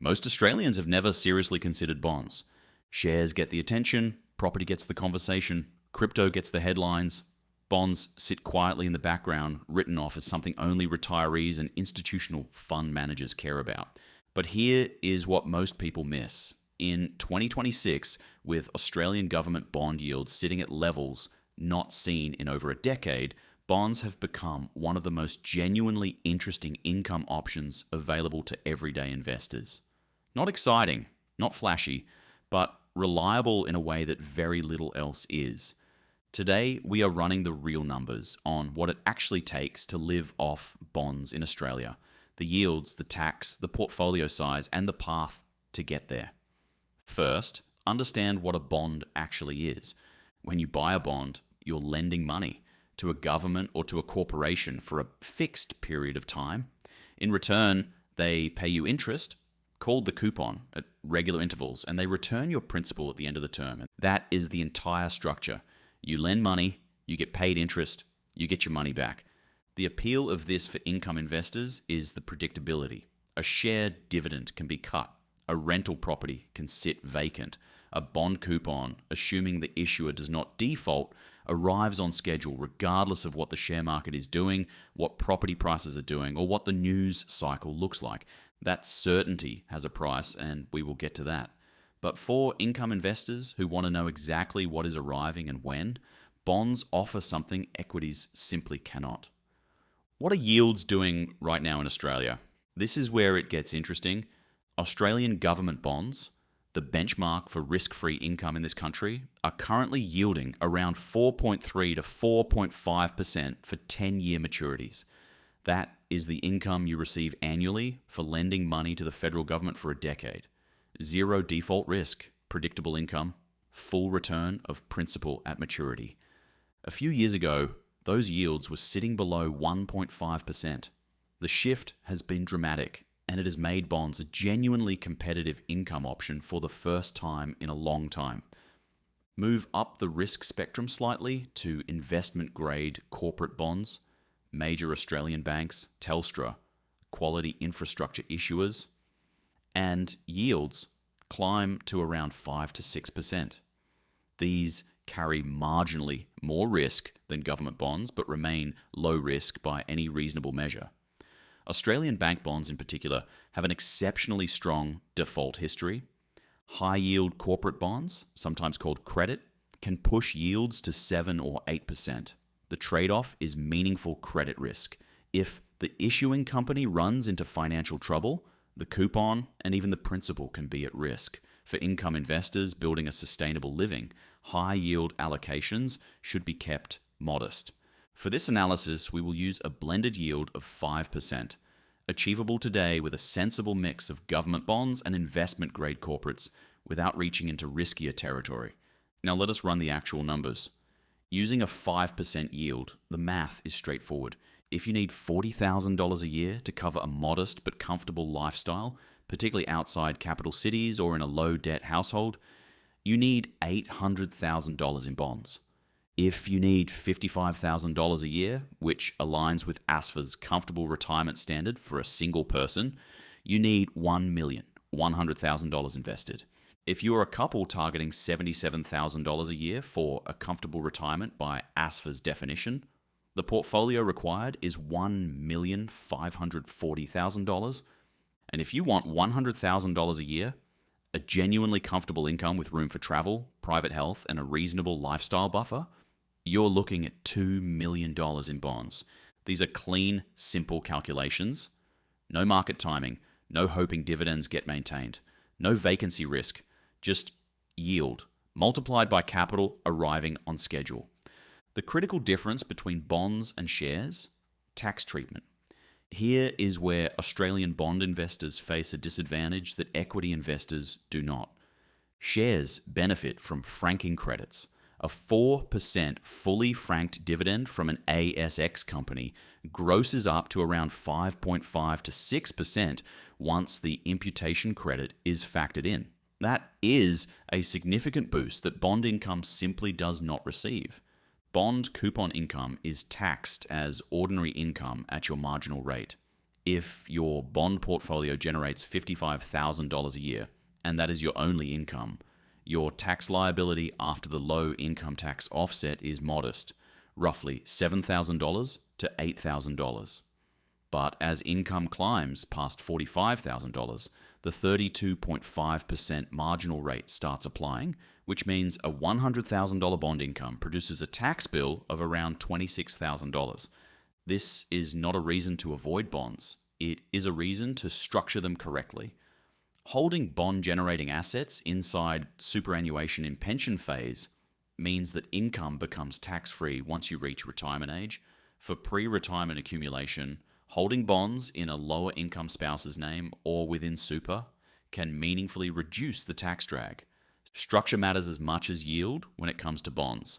Most Australians have never seriously considered bonds. Shares get the attention, property gets the conversation, crypto gets the headlines. Bonds sit quietly in the background, written off as something only retirees and institutional fund managers care about. But here is what most people miss. In 2026, with Australian government bond yields sitting at levels not seen in over a decade, bonds have become one of the most genuinely interesting income options available to everyday investors. Not exciting, not flashy, but reliable in a way that very little else is. Today, we are running the real numbers on what it actually takes to live off bonds in Australia, the yields, the tax, the portfolio size, and the path to get there. First, understand what a bond actually is. When you buy a bond, you're lending money to a government or to a corporation for a fixed period of time. In return, they pay you interest, called the coupon, at regular intervals, and they return your principal at the end of the term. And that is the entire structure. You lend money, you get paid interest, you get your money back. The appeal of this for income investors is the predictability. A share dividend can be cut. A rental property can sit vacant. A bond coupon, assuming the issuer does not default, arrives on schedule regardless of what the share market is doing, what property prices are doing, or what the news cycle looks like. That certainty has a price, and we will get to that. But for income investors who want to know exactly what is arriving and when, bonds offer something equities simply cannot. What are yields doing right now in Australia? This is where it gets interesting. Australian government bonds, the benchmark for risk-free income in this country, are currently yielding around 4.3 to 4.5% for 10-year maturities. That is the income you receive annually for lending money to the federal government for a decade. Zero default risk, predictable income, full return of principal at maturity. A few years ago, those yields were sitting below 1.5%. The shift has been dramatic, and it has made bonds a genuinely competitive income option for the first time in a long time. Move up the risk spectrum slightly to investment-grade corporate bonds, major Australian banks, Telstra, quality infrastructure issuers, and yields climb to around 5 to 6%. These carry marginally more risk than government bonds, but remain low risk by any reasonable measure. Australian bank bonds in particular have an exceptionally strong default history. High-yield corporate bonds, sometimes called credit, can push yields to 7 or 8%. The trade-off is meaningful credit risk. If the issuing company runs into financial trouble, the coupon and even the principal can be at risk. For income investors building a sustainable living, high-yield allocations should be kept modest. For this analysis, we will use a blended yield of 5%, achievable today with a sensible mix of government bonds and investment-grade corporates without reaching into riskier territory. Now let us run the actual numbers. Using a 5% yield, the math is straightforward. If you need $40,000 a year to cover a modest but comfortable lifestyle, particularly outside capital cities or in a low-debt household, you need $800,000 in bonds. If you need $55,000 a year, which aligns with ASFA's comfortable retirement standard for a single person, you need $1,100,000 invested. If you are a couple targeting $77,000 a year for a comfortable retirement by ASFA's definition, the portfolio required is $1,540,000. And if you want $100,000 a year, a genuinely comfortable income with room for travel, private health, and a reasonable lifestyle buffer, you're looking at $2 million in bonds. These are clean, simple calculations. No market timing, no hoping dividends get maintained, no vacancy risk, just yield, multiplied by capital arriving on schedule. The critical difference between bonds and shares? Tax treatment. Here is where Australian bond investors face a disadvantage that equity investors do not. Shares benefit from franking credits. A 4% fully franked dividend from an ASX company grosses up to around 5.5 to 6% once the imputation credit is factored in. That is a significant boost that bond income simply does not receive. Bond coupon income is taxed as ordinary income at your marginal rate. If your bond portfolio generates $55,000 a year, and that is your only income, your tax liability after the low income tax offset is modest, roughly $7,000 to $8,000. But as income climbs past $45,000, the 32.5% marginal rate starts applying, which means a $100,000 bond income produces a tax bill of around $26,000. This is not a reason to avoid bonds. It is a reason to structure them correctly. Holding bond-generating assets inside superannuation in pension phase means that income becomes tax-free once you reach retirement age. For pre-retirement accumulation, holding bonds in a lower income spouse's name or within super can meaningfully reduce the tax drag. Structure matters as much as yield when it comes to bonds.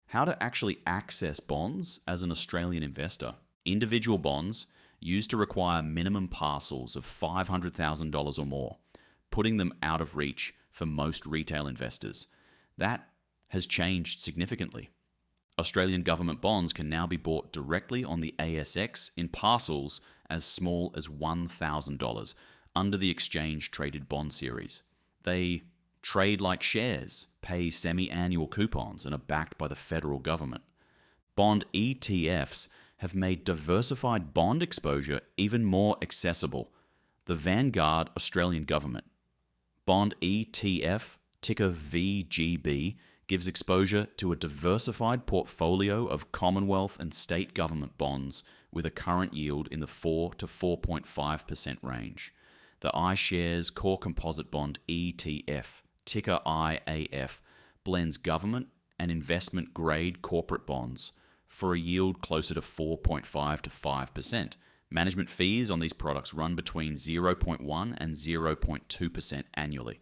How to actually access bonds as an Australian investor. Individual bonds used to require minimum parcels of $500,000 or more, putting them out of reach for most retail investors. That has changed significantly. Australian government bonds can now be bought directly on the ASX in parcels as small as $1,000 under the exchange-traded bond series. They trade like shares, pay semi-annual coupons, and are backed by the federal government. Bond ETFs have made diversified bond exposure even more accessible. The Vanguard Australian Government Bond ETF, ticker VGB, gives exposure to a diversified portfolio of Commonwealth and state government bonds with a current yield in the 4 to 4.5% range. The iShares Core Composite Bond ETF, ticker IAF, blends government and investment grade corporate bonds for a yield closer to 4.5 to 5%. Management fees on these products run between 0.1 and 0.2% annually,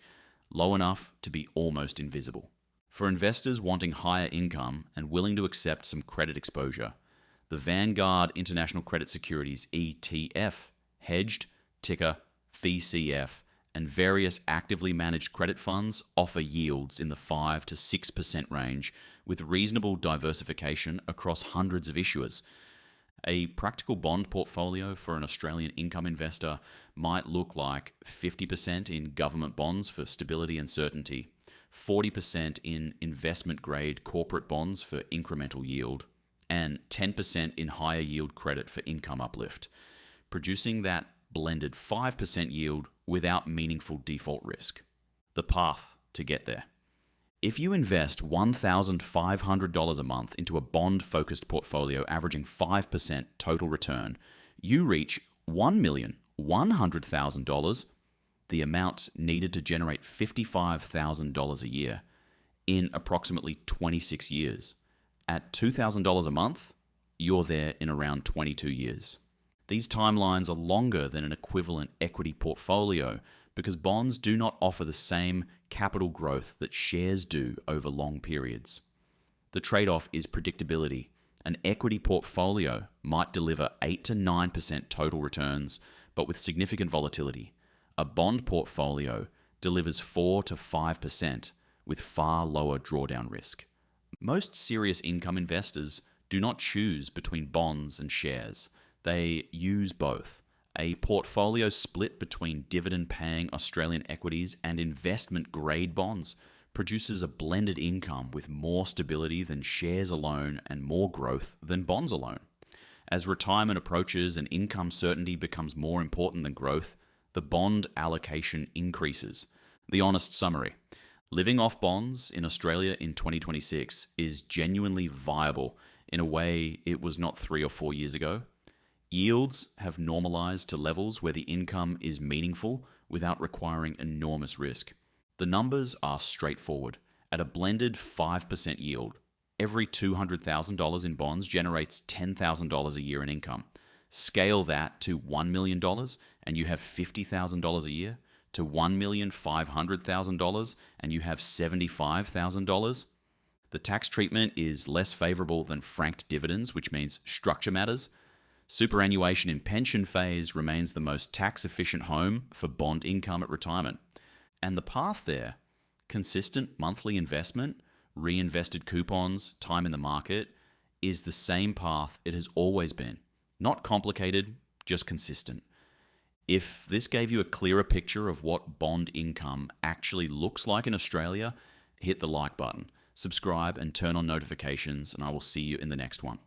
low enough to be almost invisible. For investors wanting higher income and willing to accept some credit exposure, the Vanguard International Credit Securities ETF, hedged, ticker VCF, and various actively managed credit funds offer yields in the 5 to 6% range with reasonable diversification across hundreds of issuers. A practical bond portfolio for an Australian income investor might look like 50% in government bonds for stability and certainty, 40% in investment-grade corporate bonds for incremental yield, and 10% in higher yield credit for income uplift, producing that blended 5% yield without meaningful default risk. The path to get there. If you invest $1,500 a month into a bond-focused portfolio averaging 5% total return, you reach $1,100,000, the amount needed to generate $55,000 a year, in approximately 26 years. At $2,000 a month, you're there in around 22 years. These timelines are longer than an equivalent equity portfolio because bonds do not offer the same capital growth that shares do over long periods. The trade-off is predictability. An equity portfolio might deliver 8 to 9% total returns, but with significant volatility. A bond portfolio delivers 4 to 5% with far lower drawdown risk. Most serious income investors do not choose between bonds and shares. They use both. A portfolio split between dividend-paying Australian equities and investment-grade bonds produces a blended income with more stability than shares alone and more growth than bonds alone. As retirement approaches and income certainty becomes more important than growth, the bond allocation increases. The honest summary: living off bonds in Australia in 2026 is genuinely viable in a way it was not 3 or 4 years ago. Yields have normalized to levels where the income is meaningful without requiring enormous risk. The numbers are straightforward. At a blended 5% yield, every $200,000 in bonds generates $10,000 a year in income. Scale that to $1 million and you have $50,000 a year, to $1,500,000 and you have $75,000. The tax treatment is less favorable than franked dividends, which means structure matters. Superannuation in pension phase remains the most tax-efficient home for bond income at retirement. And the path there, consistent monthly investment, reinvested coupons, time in the market, is the same path it has always been. Not complicated, just consistent. If this gave you a clearer picture of what bond income actually looks like in Australia, hit the like button, subscribe, and turn on notifications, and I will see you in the next one.